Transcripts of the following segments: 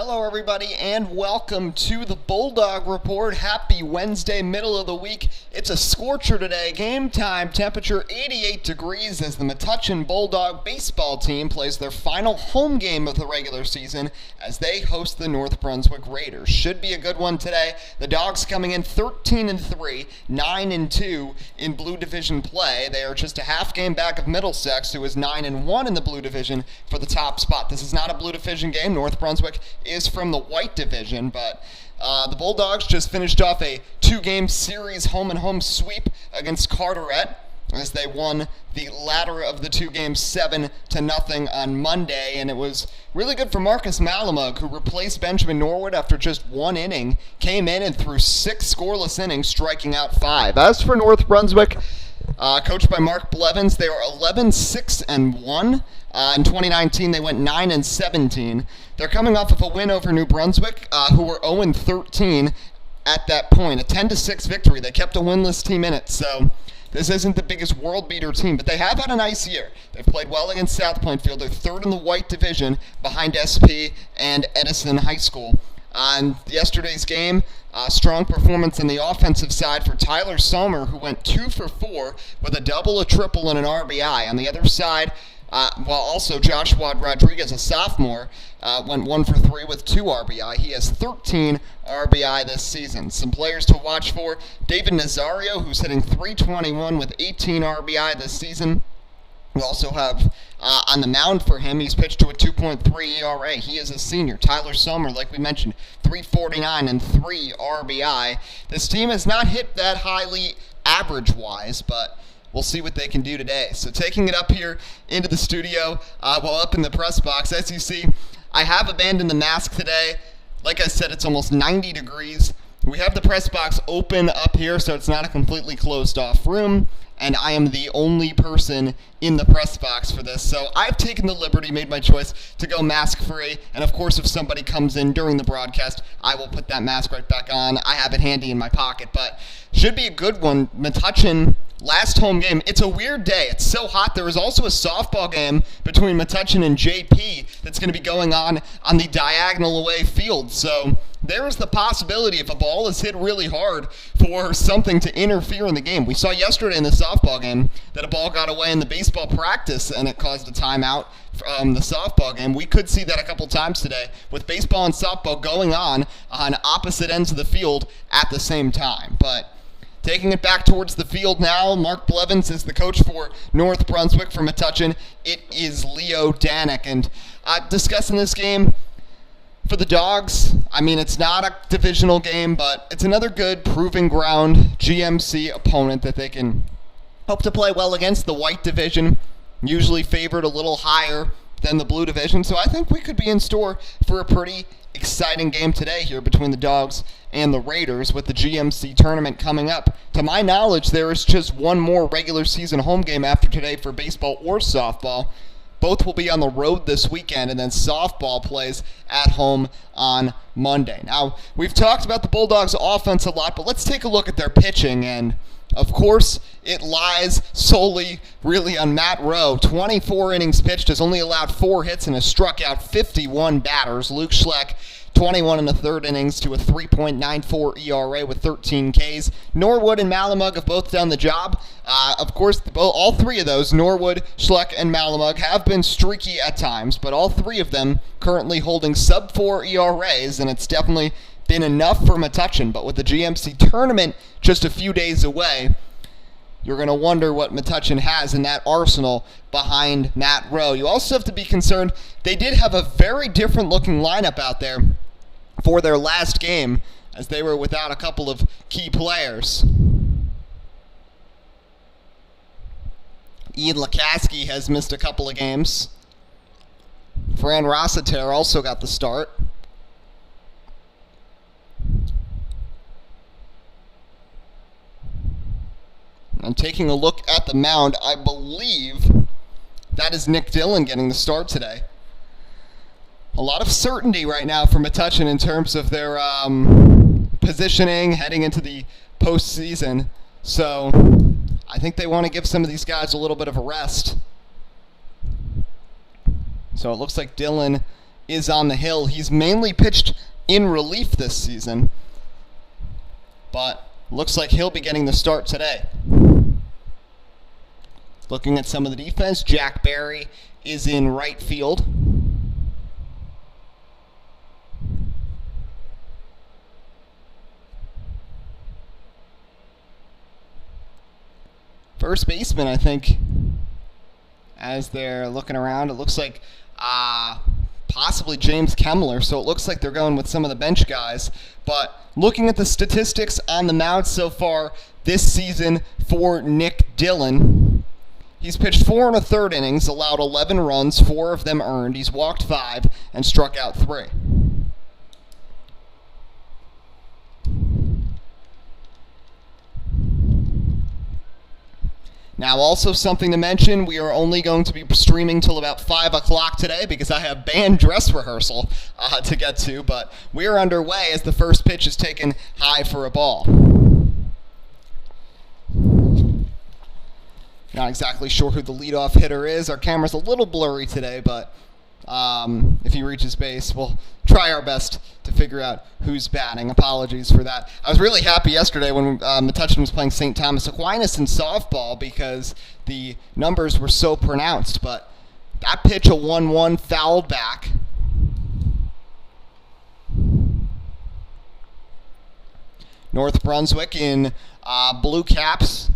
Hello everybody and welcome to the Bulldog Report. Happy Wednesday, middle of the week. It's a scorcher today. Game time temperature 88 degrees as the Metuchen Bulldog baseball team plays their final home game of the regular season as they host the North Brunswick Raiders. Should be a good one today. The Dogs coming in 13-3, 9-2 in Blue Division play. They are just a half game back of Middlesex, who is 9-1 in the Blue Division for the top spot. This is not a Blue Division game. North Brunswick is from the White Division, but the Bulldogs just finished off a two-game series home-and-home sweep against Carteret as they won the latter of the two games 7-0 on Monday, and it was really good for Marcus Malamug, who replaced Benjamin Norwood after just one inning, came in and threw 6 scoreless innings, striking out 5. As for North Brunswick, coached by Mark Blevins, they are 11-6-1. In 2019, they went 9-17. They're coming off of a win over New Brunswick, who were 0-13 at that point. A 10-6 victory. They kept a winless team in it, so this isn't the biggest world beater team, but they have had a nice year. They've played well against South Plainfield. They're third in the White Division behind SP and Edison High School. On yesterday's game, strong performance on the offensive side for Tyler Sommer, who went 2 for 4 with a double, a triple, and an RBI. On the other side, while also Joshua Rodriguez, a sophomore, went 1 for 3 with 2 RBI. He has 13 RBI this season. Some players to watch for: David Nazario, who's hitting .321 with 18 RBI this season. We also have on the mound for him, he's pitched to a 2.3 ERA. He is a senior. Tyler Sommer, like we mentioned, .349 and 3 RBI. This team has not hit that highly average-wise, but we'll see what they can do today. So taking it up here into the studio, while up in the press box, as you see, I have abandoned the mask today. Like I said, it's almost 90 degrees. We have the press box open up here, so it's not a completely closed-off room, and I am the only person in the press box for this. So I've taken the liberty, made my choice to go mask-free, and of course if somebody comes in during the broadcast, I will put that mask right back on. I have it handy in my pocket, but should be a good one. Metuchen, last home game. It's a weird day. It's so hot. There is also a softball game between Metuchen and JP that's going to be going on the diagonal away field. So there is the possibility, if a ball is hit really hard, for something to interfere in the game. We saw yesterday in the softball game that a ball got away in the baseball practice and it caused a timeout from the softball game. We could see that a couple times today with baseball and softball going on opposite ends of the field at the same time. But taking it back towards the field now, Mark Blevins is the coach for North Brunswick. For Metuchen, it is Leo Danek. And discussing this game for the Dogs, I mean, it's not a divisional game, but it's another good proving ground GMC opponent that they can hope to play well against. The White Division, usually favored a little higher than the Blue Division. So I think we could be in store for a pretty exciting game today here between the Dogs and the Raiders, with the GMC tournament coming up. To my knowledge, there is just one more regular season home game after today for baseball or softball. Both will be on the road this weekend, and then softball plays at home on Monday. Now, we've talked about the Bulldogs' offense a lot, but let's take a look at their pitching, and of course, it lies solely really on Matt Rowe. 24 innings pitched, has only allowed 4 hits and has struck out 51 batters. Luke Schleck, 21 in the third innings to a 3.94 ERA with 13 Ks. Norwood and Malamug have both done the job. Of course, all three of those, Norwood, Schleck, and Malamug, have been streaky at times, but all three of them currently holding sub-4 ERAs, and it's definitely been enough for Metuchen. But with the GMC tournament just a few days away, you're going to wonder what Metuchen has in that arsenal behind Matt Rowe. You also have to be concerned, they did have a very different looking lineup out there for their last game, as they were without a couple of key players. Ian Lakaski has missed a couple of games. Fran Rossiter also got the start. And taking a look at the mound, I believe that is Nick Dillon getting the start today. A lot of certainty right now for Metuchen in terms of their positioning heading into the postseason. So I think they want to give some of these guys a little bit of a rest. So it looks like Dillon is on the hill. He's mainly pitched in relief this season, but looks like he'll be getting the start today. Looking at some of the defense, Jack Barry is in right field. First baseman, I think, as they're looking around, it looks like possibly James Kemmler, so it looks like they're going with some of the bench guys. But looking at the statistics on the mound so far this season for Nick Dillon, he's pitched 4 1/3 innings, allowed 11 runs, 4 of them earned. He's walked 5 and struck out 3. Now, also something to mention, we are only going to be streaming till about 5 o'clock today because I have band dress rehearsal to get to, but we're underway as the first pitch is taken high for a ball. Not exactly sure who the leadoff hitter is. Our camera's a little blurry today, but if he reaches base, we'll try our best to figure out who's batting. Apologies for that. I was really happy yesterday when Metuchen was playing St. Thomas Aquinas in softball because the numbers were so pronounced, but that pitch, a 1-1, fouled back. North Brunswick in blue caps,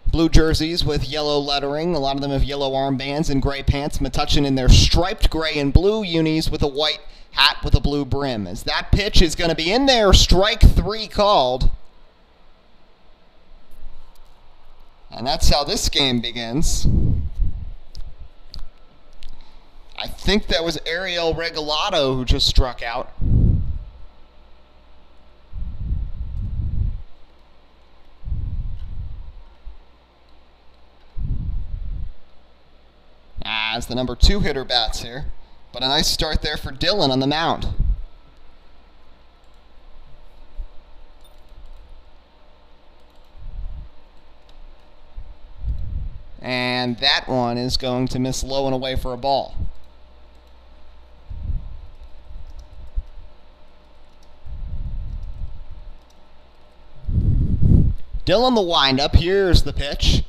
blue jerseys with yellow lettering. A lot of them have yellow armbands and gray pants. Metuchen in their striped gray and blue unis with a white hat with a blue brim. As that pitch is going to be in there, strike 3 called. And that's how this game begins. I think that was Ariel Regalado who just struck out. As the number 2 hitter bats here. But a nice start there for Dillon on the mound. And that one is going to miss low and away for a ball. Dillon the windup. Here's the pitch.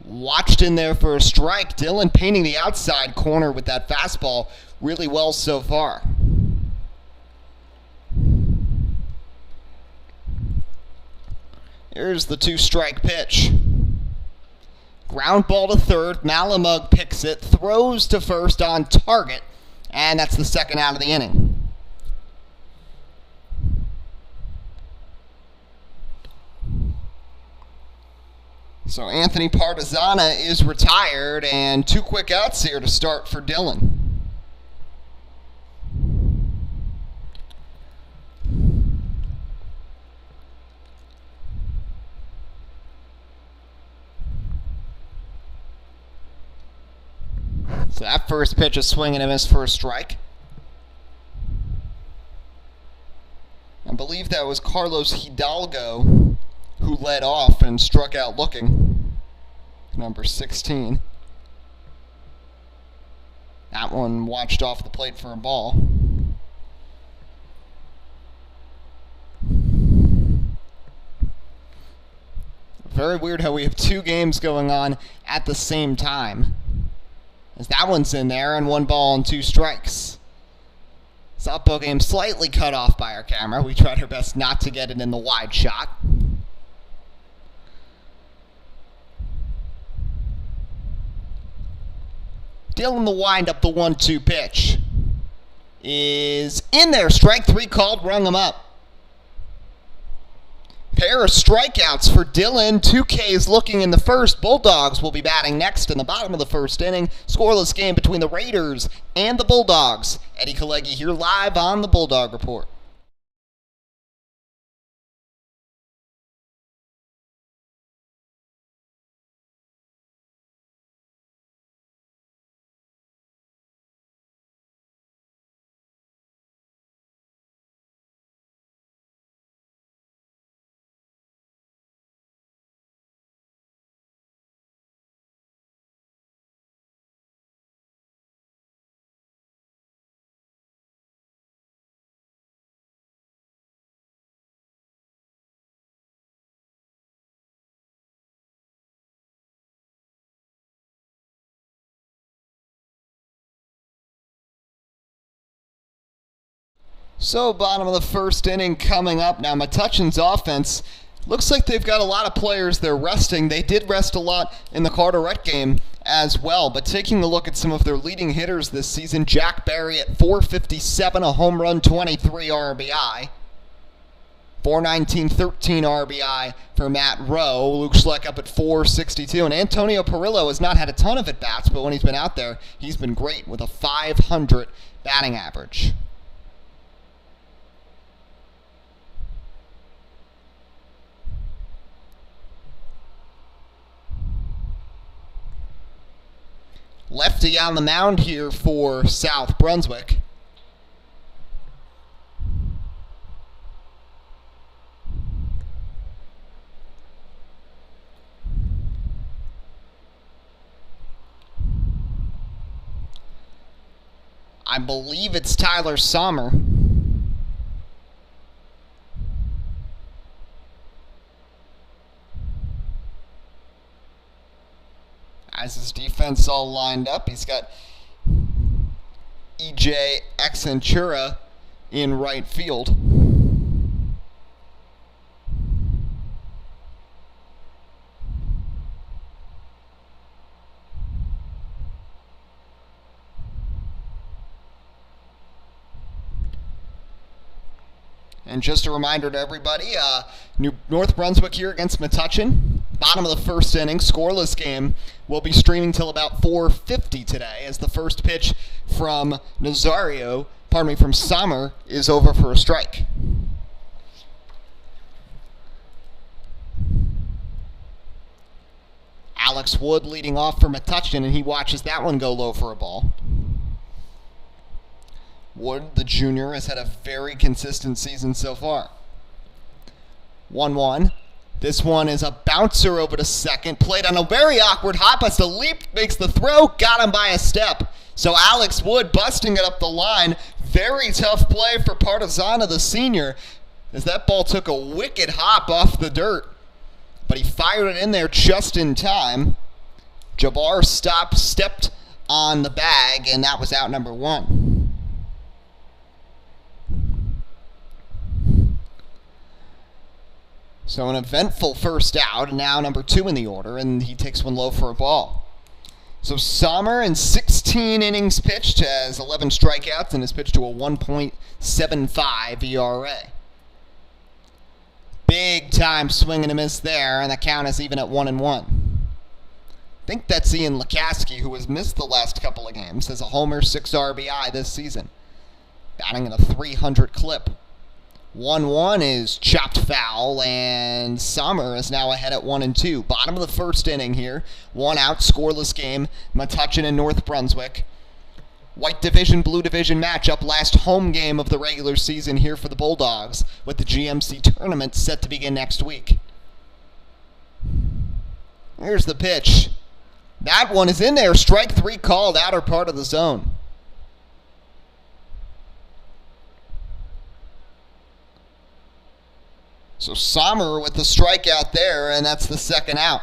Watched in there for a strike. Dillon painting the outside corner with that fastball really well so far. Here's the 2-strike pitch. Ground ball to third. Malamug picks it, throws to first on target, and that's the second out of the inning. So Anthony Partizana is retired, and 2 quick outs here to start for Dillon. So that first pitch is swinging and a miss for a strike. I believe that was Carlos Hidalgo who led off and struck out looking. Number 16. That one watched off the plate for a ball. Very weird how we have 2 games going on at the same time. As that one's in there and 1 ball and 2 strikes. Softball game slightly cut off by our camera. We tried our best not to get it in the wide shot. Dillon the windup, the 1-2 pitch is in there. Strike 3 called, rung him up. Pair of strikeouts for Dillon. 2 Ks looking in the first. Bulldogs will be batting next in the bottom of the first inning. Scoreless game between the Raiders and the Bulldogs. Eddie Kalegi here live on the Bulldog Report. So, bottom of the first inning coming up. Now, Metuchen's offense looks like they've got a lot of players they're resting. They did rest a lot in the Carteret game as well. But taking a look at some of their leading hitters this season, Jack Barry at .457, a home run, 23 RBI. .419, 13 RBI for Matt Rowe. Luke Schleck up at .462. And Antonio Perillo has not had a ton of at-bats, but when he's been out there, he's been great with a .500 batting average. Lefty on the mound here for South Brunswick. I believe it's Tyler Sommer. As his defense all lined up, he's got E.J. Accentura in right field. And just a reminder to everybody, North Brunswick here against Metuchen. Bottom of the first inning, scoreless game. Will be streaming till about 4:50 today as the first pitch from from Sommer is over for a strike. Alex Wood leading off for Metuchen, and he watches that one go low for a ball. Wood, the junior, has had a very consistent season so far. 1-1. This one is a bouncer over to second. Played on a very awkward hop. Has to leap, makes the throw, got him by a step. So Alex Wood busting it up the line. Very tough play for Partizana, the senior, as that ball took a wicked hop off the dirt. But he fired it in there just in time. Jabbar stepped on the bag, and that was out number one. So an eventful first out, and now number 2 in the order, and he takes one low for a ball. So Sommer in 16 innings pitched has 11 strikeouts and has pitched to a 1.75 ERA. Big time swing and a miss there, and the count is even at 1-1. I think that's Ian Lukowski, who has missed the last couple of games, has a homer, 6 RBI this season, batting at a 300 clip. 1-1 is chopped foul, and Sommer is now ahead at 1-2. Bottom of the first inning here. 1 out, scoreless game. Metuchen and North Brunswick. White Division, Blue Division matchup. Last home game of the regular season here for the Bulldogs, with the GMC tournament set to begin next week. Here's the pitch. That one is in there. Strike 3 called, outer part of the zone. So Sommer with the strikeout there, and that's the second out.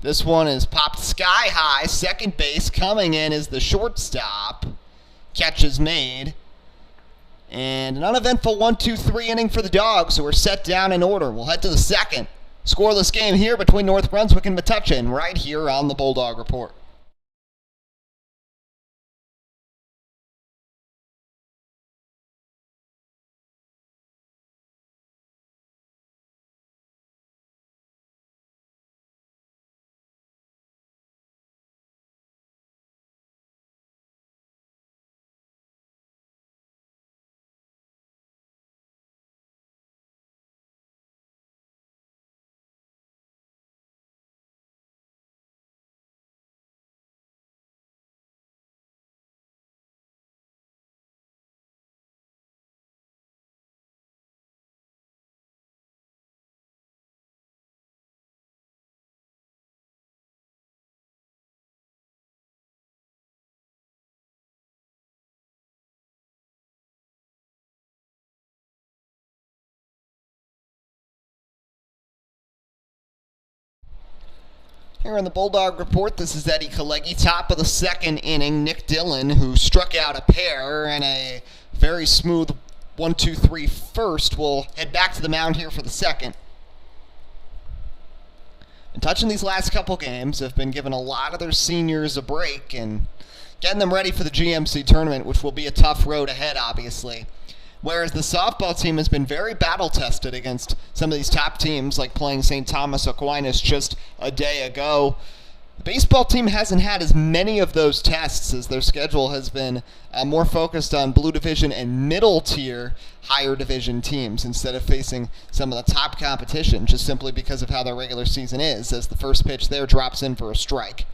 This one is popped sky high. Second base coming in is the shortstop. Catch is made. And an uneventful 1-2-3 inning for the Dogs, who are set down in order. We'll head to the second. Scoreless game here between North Brunswick and Metuchen, right here on the Bulldog Report. Here in the Bulldog Report, this is Eddie Kalegi, top of the second inning. Nick Dillon, who struck out a pair and a very smooth 1-2-3 first, will head back to the mound here for the second. Metuchen these last couple games have been giving a lot of their seniors a break and getting them ready for the GMC tournament, which will be a tough road ahead, obviously. Whereas the softball team has been very battle-tested against some of these top teams, like playing St. Thomas Aquinas just a day ago. The baseball team hasn't had as many of those tests, as their schedule has been more focused on Blue Division and middle-tier higher division teams instead of facing some of the top competition, just simply because of how their regular season is, as the first pitch there drops in for a strike.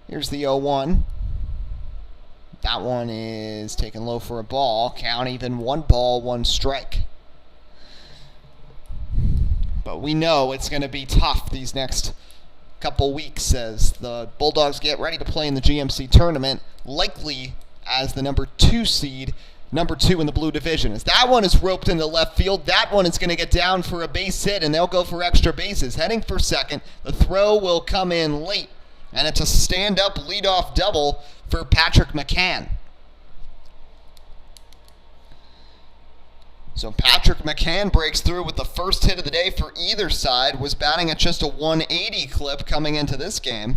Here's the 0-1. That one is taken low for a ball. Count even 1 ball, 1 strike. But we know it's going to be tough these next couple weeks as the Bulldogs get ready to play in the GMC tournament, likely as the number 2 seed, number 2 in the Blue Division. As that one is roped into left field, that one is going to get down for a base hit, and they'll go for extra bases. Heading for second, the throw will come in late. And it's a stand-up leadoff double for Patrick McCann. So Patrick McCann breaks through with the first hit of the day for either side. Was batting at just a 180 clip coming into this game.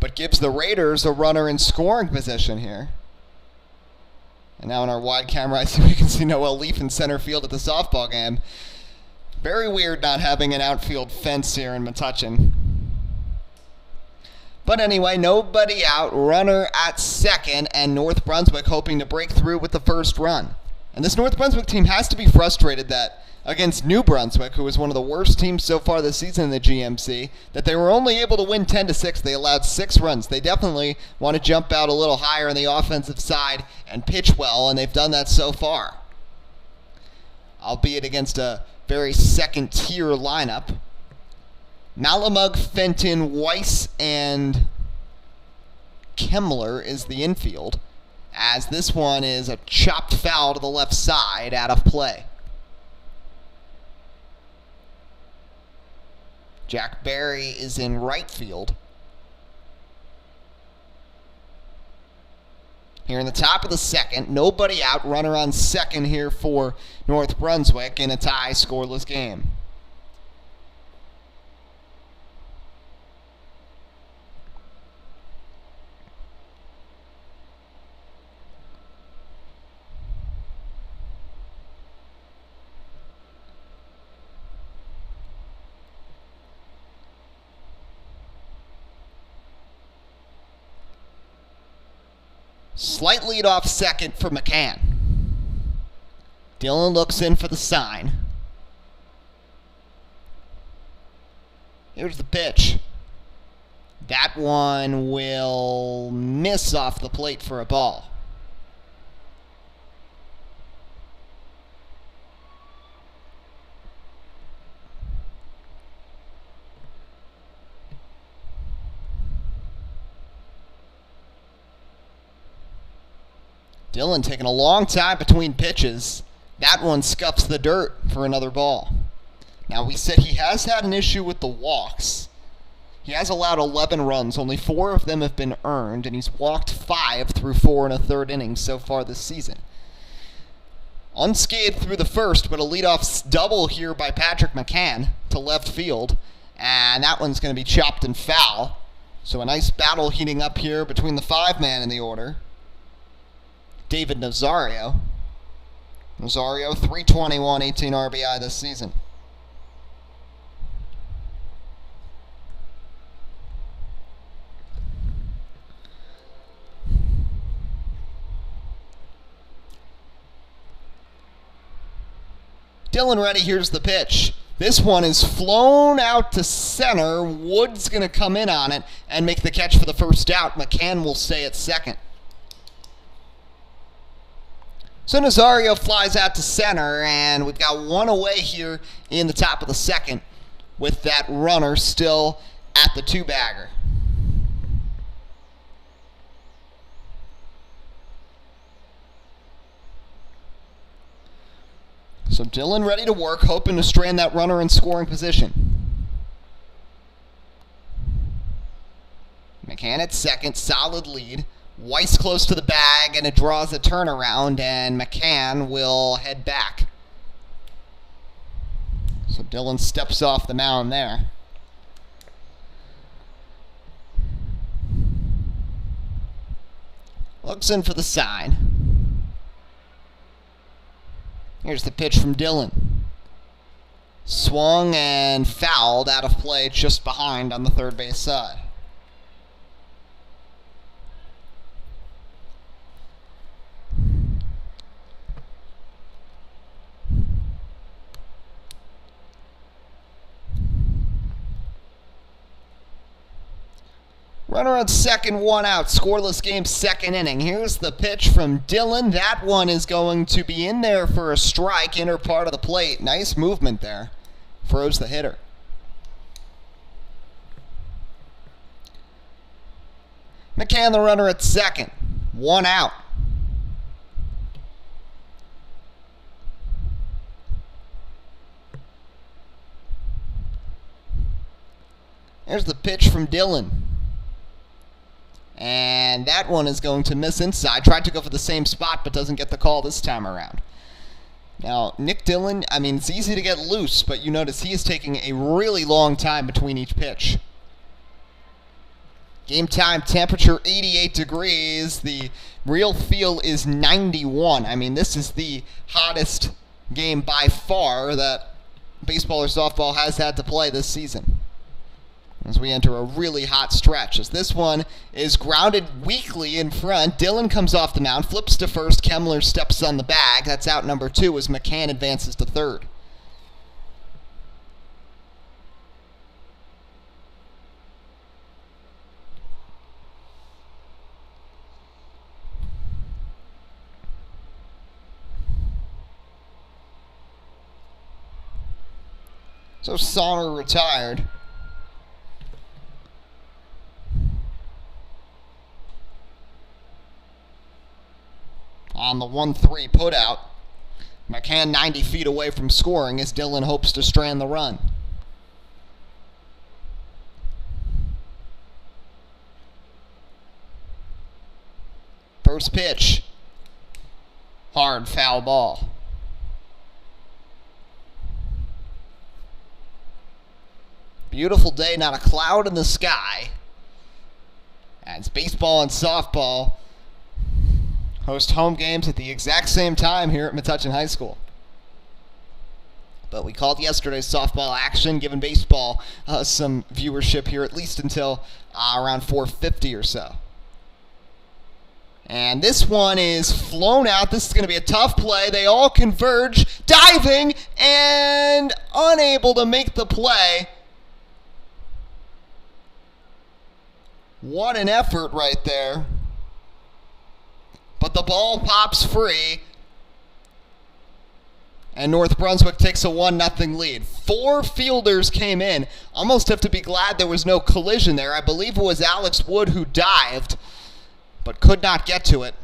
But gives the Raiders a runner in scoring position here. And now in our wide camera, I see we can see Noel Leaf in center field at the softball game. Very weird not having an outfield fence here in Metuchen. But anyway, nobody out, runner at second, and North Brunswick hoping to break through with the first run. And this North Brunswick team has to be frustrated that against New Brunswick, who is one of the worst teams so far this season in the GMC, that they were only able to win 10-6. They allowed 6 runs. They definitely want to jump out a little higher on the offensive side and pitch well, and they've done that so far. Albeit against a very second-tier lineup. Malamug, Fenton, Weiss, and Kemmler is the infield, as this one is a chopped foul to the left side, out of play. Jack Barry is in right field. Here in the top of the second, nobody out, runner on second here for North Brunswick in a tie, scoreless game. Slight lead off second for McCann. Dillon looks in for the sign. Here's the pitch. That one will miss off the plate for a ball. Dillon taking a long time between pitches. That one scuffs the dirt for another ball. Now, we said he has had an issue with the walks. He has allowed 11 runs. Only 4 of them have been earned, and he's walked 5 through 4 1/3 innings so far this season. Unscathed through the first, but a leadoff double here by Patrick McCann to left field. And that one's going to be chopped and foul. So a nice battle heating up here between the 5-man in the order. David Nazario. Nazario, 321, 18 RBI this season. Dillon ready, here's the pitch. This one is flown out to center. Wood's going to come in on it and make the catch for the first out. McCann will stay at second. So Nazario flies out to center, and we've got one away here in the top of the second with that runner still at the 2-bagger. So Dillon ready to work, hoping to strand that runner in scoring position. McCann at second, solid lead. Weiss close to the bag, and it draws a turnaround, and McCann will head back. So Dillon steps off the mound there. Looks in for the sign. Here's the pitch from Dillon. Swung and fouled out of play just behind on the third base side. Runner on second, one out. Scoreless game, second inning. Here's the pitch from Dillon. That one is going to be in there for a strike, inner part of the plate. Nice movement there. Froze the hitter. McCann, the runner at second. One out. There's the pitch from Dillon. And that one is going to miss inside. Tried to go for the same spot, but doesn't get the call this time around. Now, Nick Dillon, I mean, it's easy to get loose, but you notice he is taking a really long time between each pitch. Game time temperature 88 degrees. The real feel is 91. I mean, this is the hottest game by far that baseball or softball has had to play this season, as we enter a really hot stretch. As this one is grounded weakly in front. Dillon comes off the mound, flips to first. Kemmler steps on the bag. That's out number 2 as McCann advances to third. So Sonner retired. On the 1-3 putout. McCann 90 feet away from scoring as Dillon hopes to strand the run. First pitch. Hard foul ball. Beautiful day, not a cloud in the sky. As baseball and softball host home games at the exact same time here at Metuchen High School. But we called yesterday's softball action, giving baseball some viewership here, at least until around 4:50 or so. And this one is flown out. This is going to be a tough play. They all converge, diving, and unable to make the play. What an effort right there. But the ball pops free, and North Brunswick takes a 1-0 lead. 4 fielders came in. Almost have to be glad there was no collision there. I believe it was Alex Wood who dived, but could not get to it.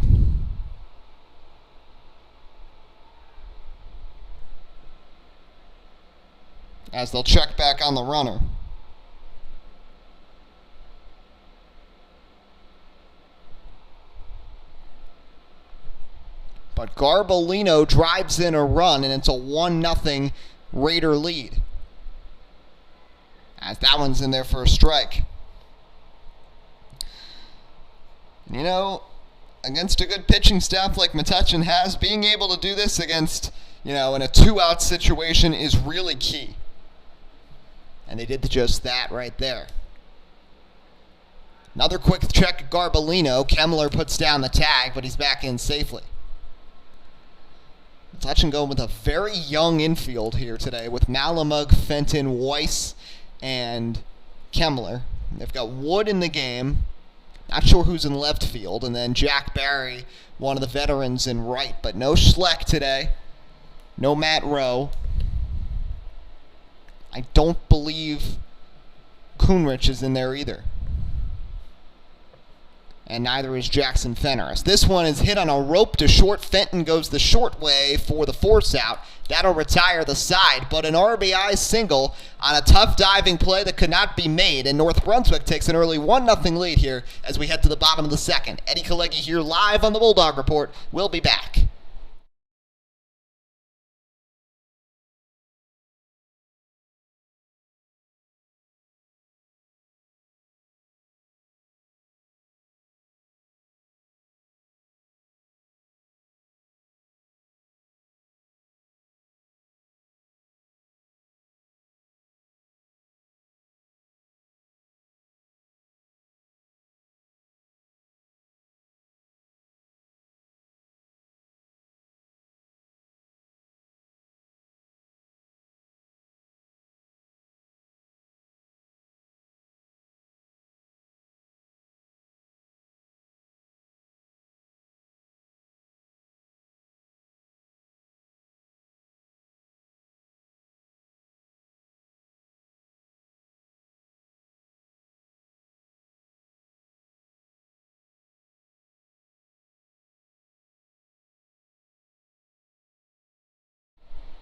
As they'll check back on the runner. But Garbolino drives in a run, and it's a 1-0 Raider lead. As that one's in there for a strike. You know, against a good pitching staff like Metuchen has, being able to do this against, in a 2-out situation is really key. And they did just that right there. Another quick check at Garbolino. Kemmler puts down the tag, but he's back in safely. Metuchen going with a very young infield here today with Malamug, Fenton, Weiss, and Kemmler. They've got Wood in the game. Not sure who's in left field. And then Jack Barry, one of the veterans, in right. But no Schleck today. No Matt Rowe. I don't believe Kuhnrich is in there either. and neither is Jackson Fenneris. This one is hit on a rope to short. Fenton goes the short way for the force out. That'll retire the side, but an RBI single on a tough diving play that could not be made, and North Brunswick takes an early 1-0 lead here as we head to the bottom of the second. Eddie Kalegi here live on the Bulldog Report. We'll be back.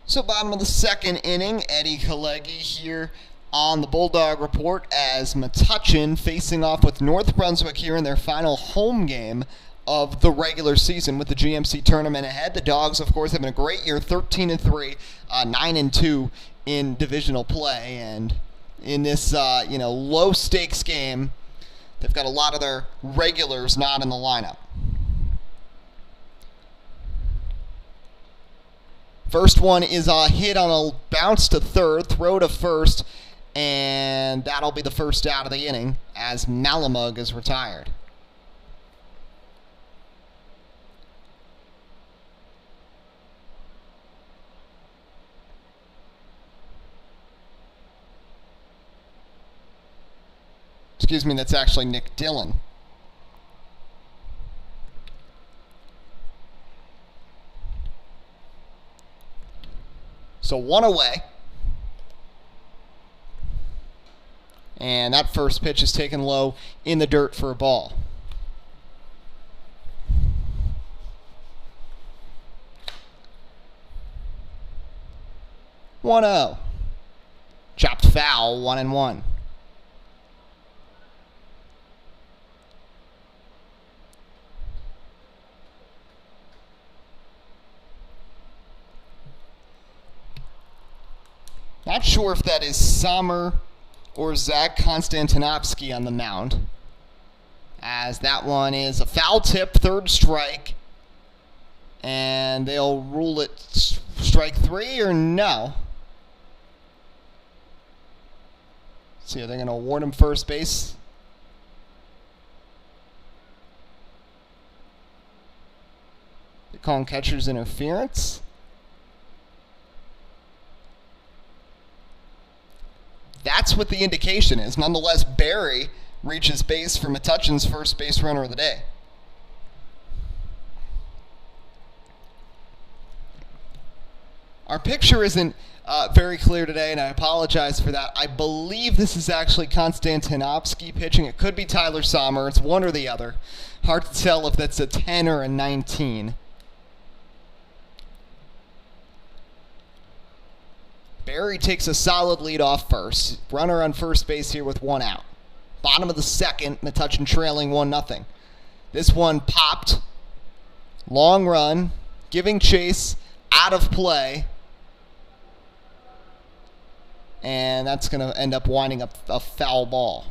So bottom of the second inning, Eddie Kalegi here on the Bulldog Report as Metuchen facing off with North Brunswick here in their final home game of the regular season with the GMC tournament ahead. The Dogs, of course, having a great year, 13-3, 9-2 in divisional play, and in this low stakes game, they've got a lot of their regulars not in the lineup. First one is a hit on a bounce to third, throw to first, and that'll be the first out of the inning as Malamug is retired. Excuse me, that's actually Nick Dillon. So one away. And that first pitch is taken low in the dirt for a ball. One 0. Chopped foul, 1-1. Not sure if that is Sommer or Zach Konstantinovsky on the mound, as that one is a foul tip, third strike, and they'll rule it strike three or no. Let's see, are they going to award him first base? They're calling catcher's interference. That's what the indication is. Nonetheless, Barry reaches base for Metuchen's first base runner of the day. Our picture isn't very clear today, and I apologize for that. I believe this is actually Konstantinovsky pitching. It could be Tyler Sommer. It's one or the other. Hard to tell if that's a 10 or a 19. Barry takes a solid lead off first. Runner on first base here with one out. Bottom of the second, Metuchen trailing 1-0. This one popped. Long run. Giving chase. Out of play. And that's going to end up winding up a foul ball.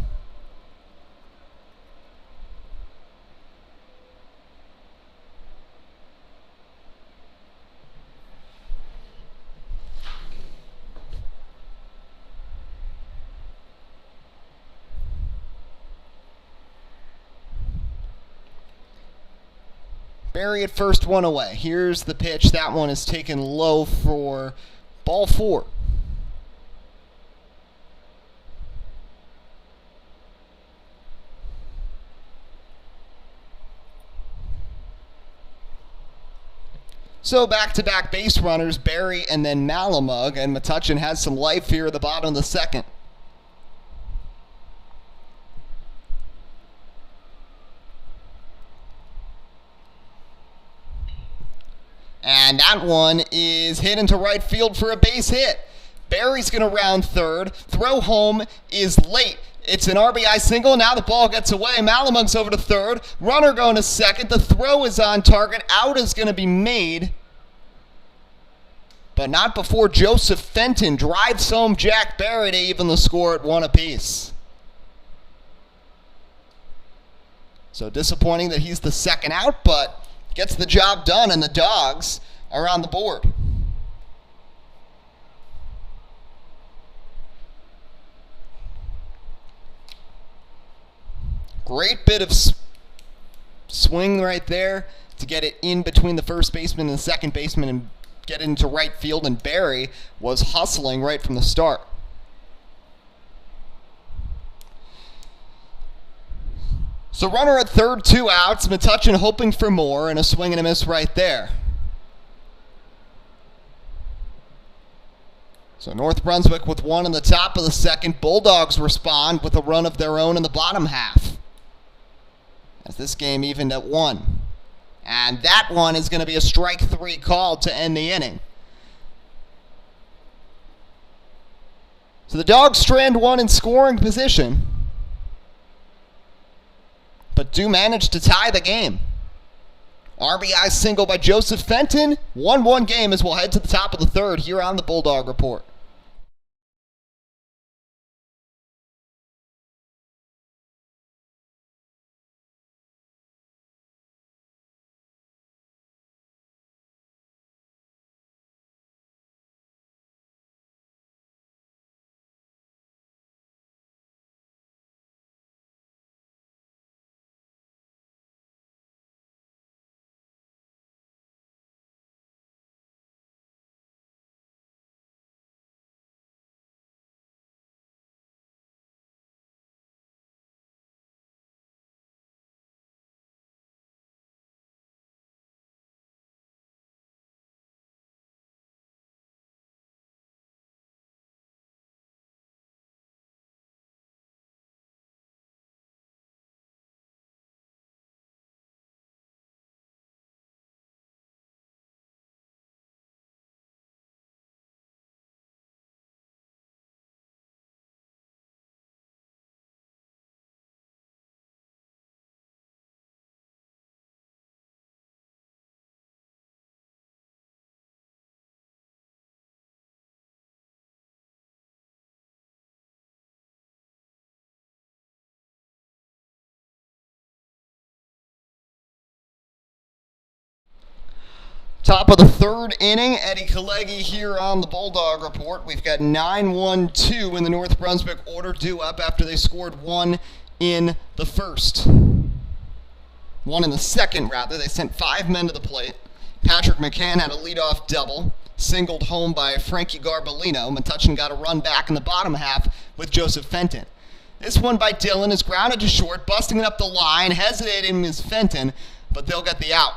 Barry at first, one away. Here's the pitch. That one is taken low for ball 4. So back-to-back base runners, Barry and then Malamug, and Metuchen has some life here at the bottom of the second. And that one is hit into right field for a base hit. Barry's going to round third. Throw home is late. It's an RBI single. Now the ball gets away. Malamug's over to third. Runner going to second. The throw is on target. Out is going to be made, but not before Joseph Fenton drives home Jack Barry to even the score at 1 apiece. So disappointing that he's the second out, but gets the job done, and the Dogs are on the board. Great bit of swing right there to get it in between the first baseman and the second baseman and get it into right field, and Barry was hustling right from the start. So runner at third, 2 outs. Metuchen hoping for more, and a swing and a miss right there. So North Brunswick with one in the top of the second. Bulldogs respond with a run of their own in the bottom half, as this game evened at 1. And that one is going to be a strike 3 call to end the inning. So the Dogs strand one in scoring position, but do manage to tie the game. RBI single by Joseph Fenton. 1-1 game as we'll head to the top of the third here on the Bulldog Report. Top of the third inning, Eddie Kalegi here on the Bulldog Report. We've got 9-1-2 in the North Brunswick order, due up after they scored 1 in the first. 1 in the second, rather. They sent 5 men to the plate. Patrick McCann had a leadoff double, singled home by Frankie Garbolino. Metuchen got a run back in the bottom half with Joseph Fenton. This one by Dillon is grounded to short, busting it up the line. Hesitating is Fenton, but they'll get the out.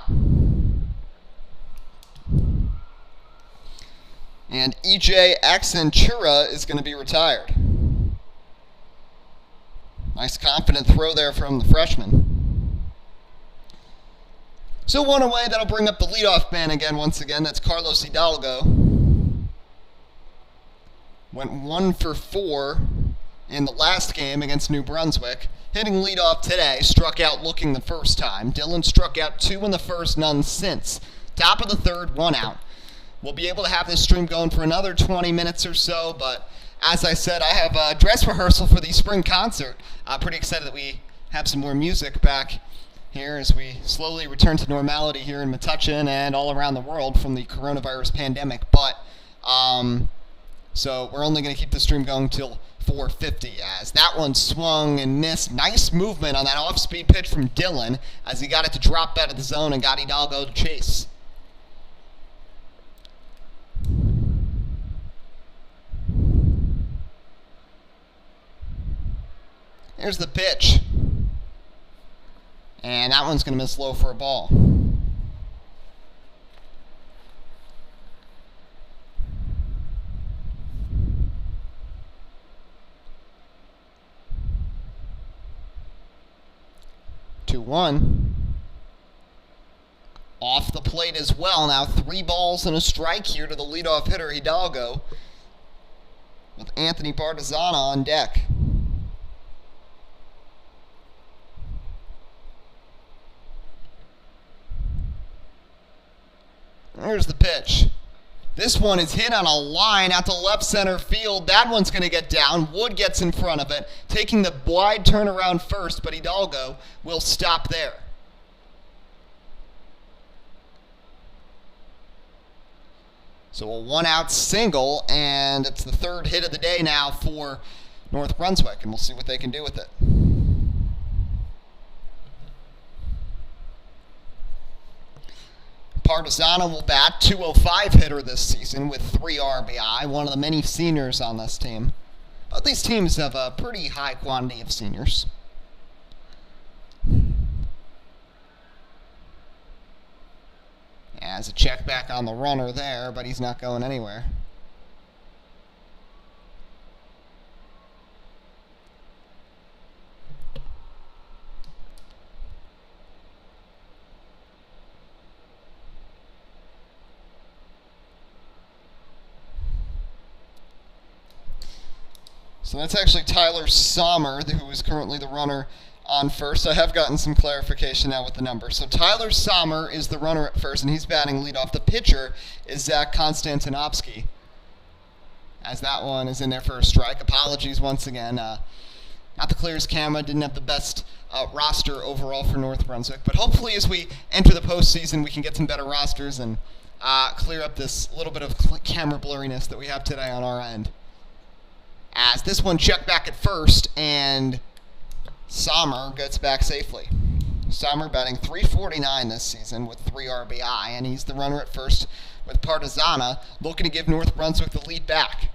And E.J. Accentura is going to be retired. Nice confident throw there from the freshman. So one away, that'll bring up the leadoff man again once again. That's Carlos Hidalgo. Went 1 for 4 in the last game against New Brunswick. Hitting leadoff today, struck out looking the first time. Dillon struck out 2 in the first, none since. Top of the third, 1 out. We'll be able to have this stream going for another 20 minutes or so, but as I said, I have a dress rehearsal for the spring concert. I'm pretty excited that we have some more music back here as we slowly return to normality here in Metuchen and all around the world from the coronavirus pandemic. But, so we're only going to keep the stream going till 4:50, as that one swung and missed. Nice movement on that off-speed pitch from Dillon as he got it to drop out of the zone and got Hidalgo to chase. Here's the pitch. And that one's going to miss low for a ball. Two one. off the plate as well. Now 3 balls and a strike here to the leadoff hitter, Hidalgo, with Anthony Partizana on deck. There's the pitch. This one is hit on a line out to left center field. That one's going to get down. Wood gets in front of it, taking the wide turnaround first, but Hidalgo will stop there. So a 1-out single, and it's the 3rd hit of the day now for North Brunswick, and we'll see what they can do with it. Partizana will bat, 205 hitter this season with 3 RBI, one of the many seniors on this team. Both these teams have a pretty high quantity of seniors. As a check back on the runner there, but he's not going anywhere. So that's actually Tyler Sommer, who is currently the runner on first. I have gotten some clarification now with the number. So Tyler Sommer is the runner at first, and he's batting leadoff. The pitcher is Zach Konstantinovsky, as that one is in there for a strike. Apologies once again. Not the clearest camera, didn't have the best roster overall for North Brunswick. But hopefully as we enter the postseason, we can get some better rosters and clear up this little bit of camera blurriness that we have today on our end. As this one checked back at first, and Sommer gets back safely. Sommer batting .349 this season with 3 RBI, and he's the runner at first with Partizana, looking to give North Brunswick the lead back.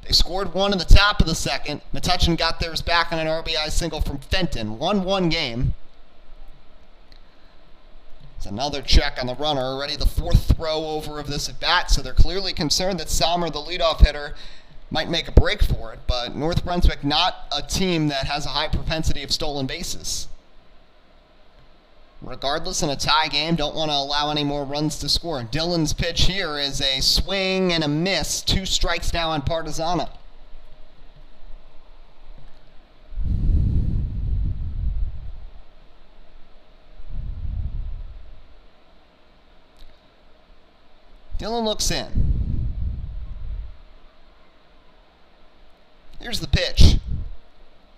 They scored 1 in the top of the second. Metuchen got theirs back on an RBI single from Fenton. 1-1 game. It's another check on the runner, already the 4th throw over of this at bat, so they're clearly concerned that Sommer, the leadoff hitter, might make a break for it, but North Brunswick not a team that has a high propensity of stolen bases. Regardless, in a tie game, don't want to allow any more runs to score. Dillon's pitch here is a swing and a miss. 2 strikes now on Partizana. Dillon looks in. Here's the pitch.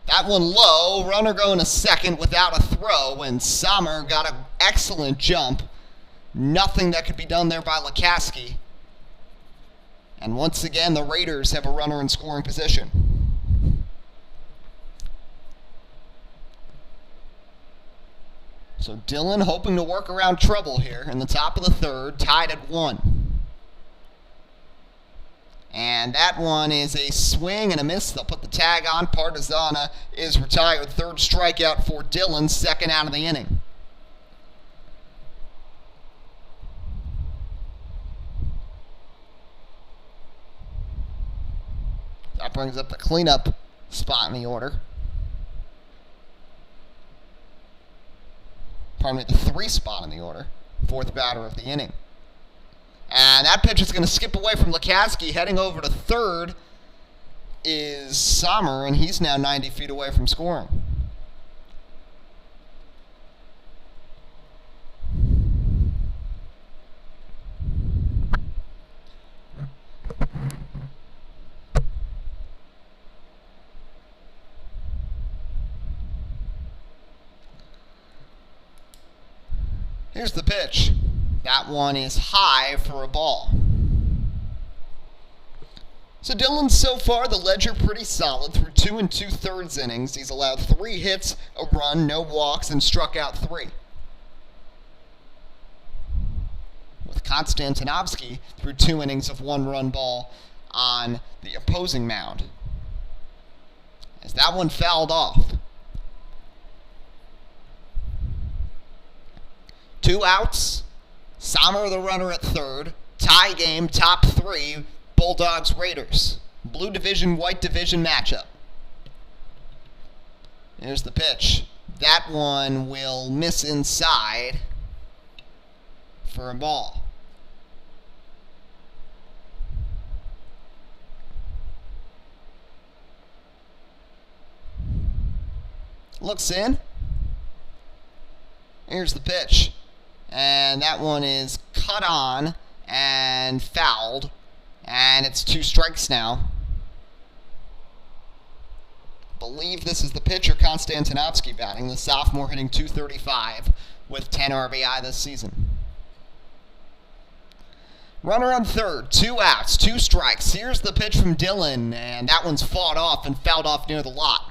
That one low, runner going to second without a throw, and Sommer got an excellent jump. Nothing that could be done there by Lukaski. And once again, the Raiders have a runner in scoring position. So Dillon hoping to work around trouble here in the top of the 3rd, tied at 1. And that one is a swing and a miss. They'll put the tag on. Partizana is retired. 3rd strikeout for Dillon, 2nd out of the inning. That brings up the cleanup spot in the order. Pardon me, the 3 spot in the order. 4th batter of the inning. And that pitch is going to skip away from Lukaski. Heading over to 3rd is Sommer, and he's now 90 feet away from scoring. Here's the pitch. That one is high for a ball. So Dillon's so far, the ledger pretty solid through 2 2/3 innings. He's allowed 3 hits, a run, no walks, and struck out 3. With Konstantinovsky through 2 innings of 1-run ball on the opposing mound. As that one fouled off. 2 outs. Sommer the runner at 3rd. Tie game, top 3, Bulldogs Raiders. Blue division, white division matchup. Here's the pitch. That one will miss inside for a ball. Looks in. Here's the pitch. And that one is cut on and fouled. And it's 2 strikes now. I believe this is the pitcher, Konstantinovsky, batting. The sophomore hitting .235 with 10 RBI this season. Runner on third, 2 outs, 2 strikes. Here's the pitch from Dylan, and that one's fought off and fouled off near the lot.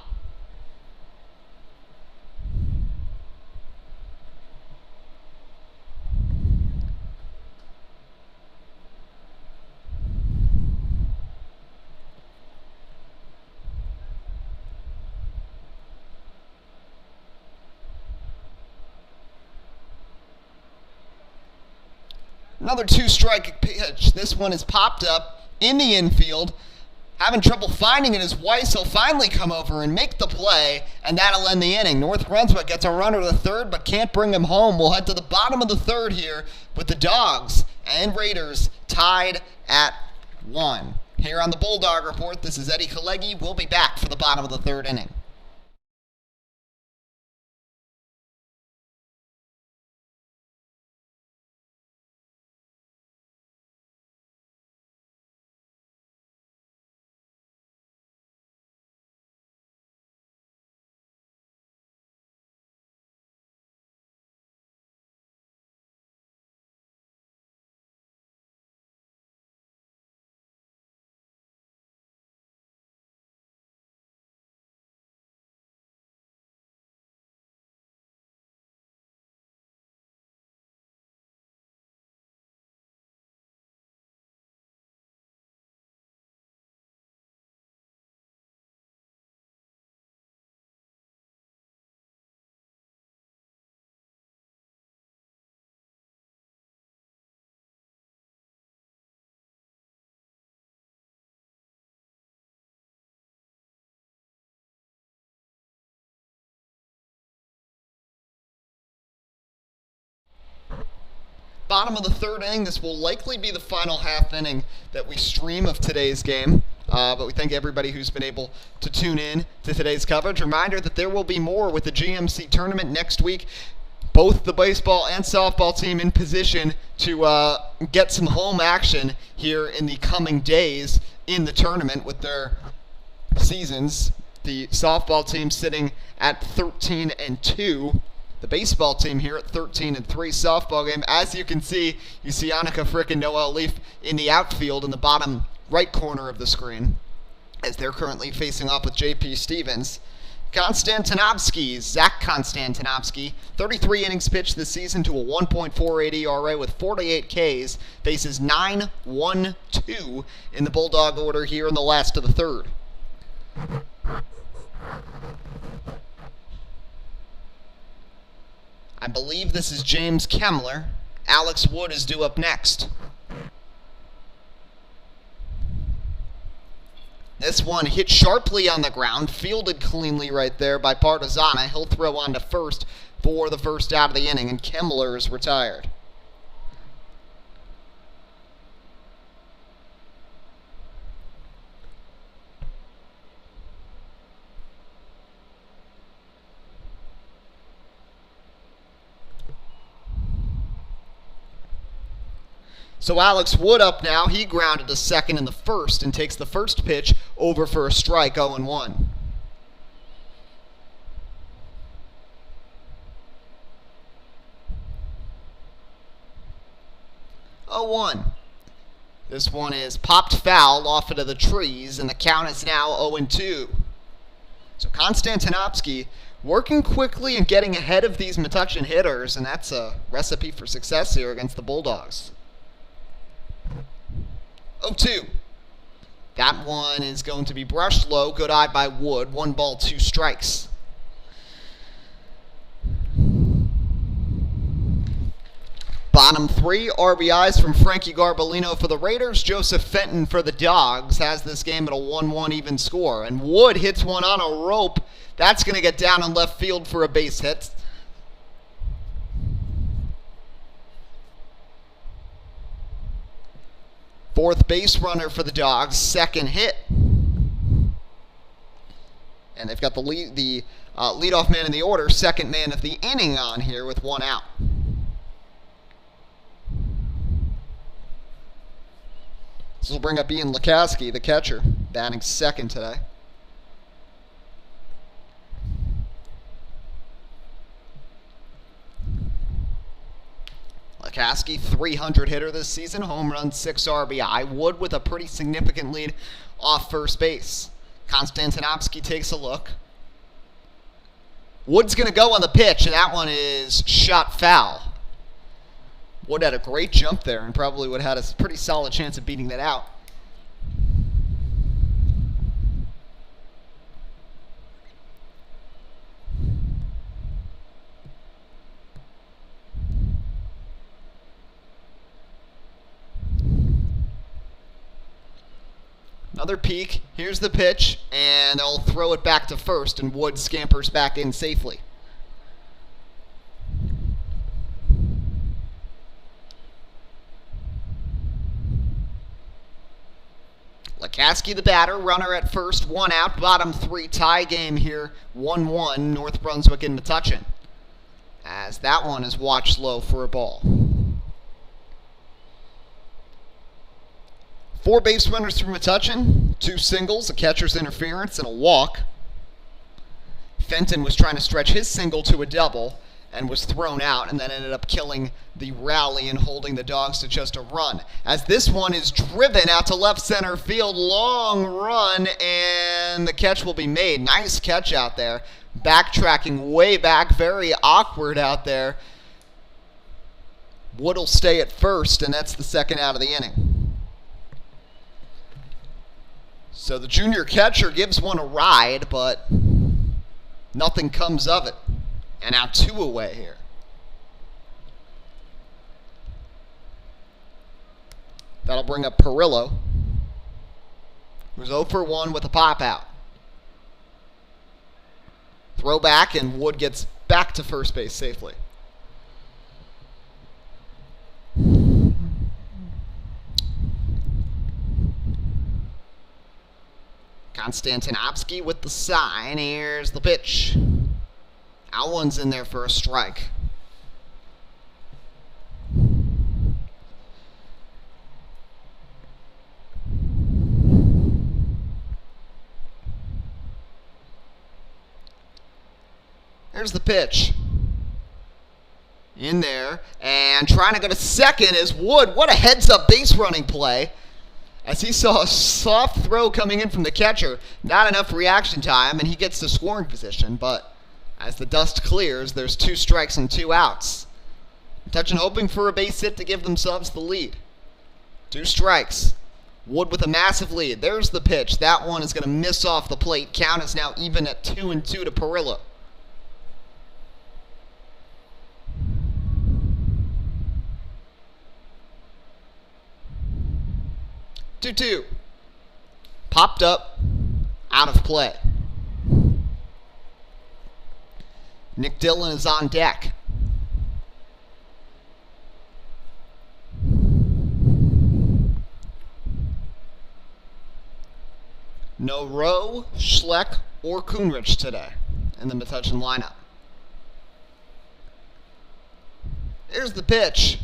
Another 2-strike pitch. This one is popped up in the infield. Having trouble finding it as Weiss will finally come over and make the play, and that'll end the inning. North Brunswick gets a runner to third, but can't bring him home. We'll head to the bottom of the third here with the Dogs and Raiders tied at 1. Here on the Bulldog Report, this is Eddie Kalegi. We'll be back for the bottom of the third inning. Bottom of the third inning. This will likely be the final half inning that we stream of today's game. But we thank everybody who's been able to tune in to today's coverage. Reminder that there will be more with the GMC tournament next week. Both the baseball and softball team in position to get some home action here in the coming days in the tournament with their seasons. The softball team sitting at 13-2. The baseball team here at 13-3. Softball game, as you can see, you see Annika Frick and Noel Leaf in the outfield in the bottom right corner of the screen, as they're currently facing off with J.P. Stevens. Zach Konstantinovsky, 33 innings pitched this season to a 1.48 ERA with 48 Ks, faces 9-1-2 in the Bulldog order here in the last of the third. I believe this is James Kemmler. Alex Wood is due up next. This one hit sharply on the ground, fielded cleanly right there by Partizana. He'll throw on to first for the first out of the inning, and Kemmler is retired. So Alex Wood up now. He grounded to second in the first and takes the first pitch over for a strike, 0-1. This one is popped foul off into the trees, and the count is now 0-2. So Konstantinovsky working quickly and getting ahead of these Metuchen hitters, and that's a recipe for success here against the Bulldogs. 0-2. That one is going to be brushed low. Good eye by Wood. 1 ball, 2 strikes. Bottom 3 RBIs from Frankie Garbolino for the Raiders. Joseph Fenton for the Dogs has this game at a 1-1 even score. And Wood hits one on a rope. That's going to get down in left field for a base hit. Fourth base runner for the Dogs, second hit. And they've got the leadoff man in the order, second man of the inning on here with one out. This will bring up Ian Lukowski, the catcher, batting second today. Lukowski, 300 hitter this season, home run, 6 RBI. Wood with a pretty significant lead off first base. Konstantinovsky takes a look. Wood's going to go on the pitch, and that one is shot foul. Wood had a great jump there and probably would have had a pretty solid chance of beating that out. Another peek. Here's the pitch, and they'll throw it back to first, and Wood scampers back in safely. Lukowski, the batter, runner at first, one out, bottom three, tie game here, 1-1, North Brunswick and Metuchen, as that one is watched low for a ball. 4 base runners for Metuchen, 2 singles, a catcher's interference, and a walk. Fenton was trying to stretch his single to a double and was thrown out, and then ended up killing the rally and holding the Dogs to just a run. As this one is driven out to left center field, long run, and the catch will be made. Nice catch out there. Backtracking way back, very awkward out there. Wood will stay at first, and that's the second out of the inning. So the junior catcher gives one a ride, but nothing comes of it. And now 2 away here. That'll bring up Perillo, who's 0 for 1 with a pop out. Throw back, and Wood gets back to first base safely. Konstantinovsky with the sign. Here's the pitch. That one's in there for a strike. Here's the pitch. In there. And trying to go to second is Wood. What a heads-up base running play. As he saw a soft throw coming in from the catcher, not enough reaction time, and he gets to scoring position. But as the dust clears, there's 2 strikes and 2 outs. Metuchen hoping for a base hit to give themselves the lead. 2 strikes. Wood with a massive lead. There's the pitch. That one is going to miss off the plate. Count is now even at 2-2 to Perillo. Two. Popped up, out of play. Nick Dillon is on deck. No Rowe, Schleck, or Kuhnrich today in the Metuchen lineup. Here's the pitch.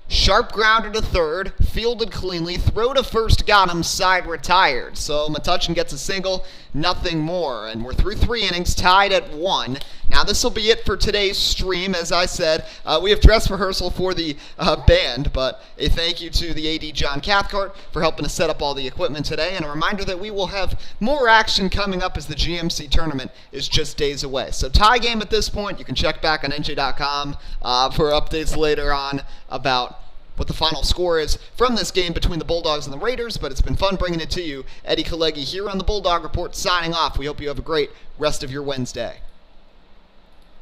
Sharp grounder to third, fielded cleanly, throw to first, got him, side retired. So Metuchen gets a single, nothing more. And we're through 3 innings, tied at 1. Now this will be it for today's stream. As I said, we have dress rehearsal for the band, but a thank you to the AD John Cathcart for helping us set up all the equipment today. And a reminder that we will have more action coming up as the GMC tournament is just days away. So tie game at this point. You can check back on NJ.com for updates later on about what the final score is from this game between the Bulldogs and the Raiders, but it's been fun bringing it to you. Eddie Kalegi here on the Bulldog Report signing off. We hope you have a great rest of your Wednesday.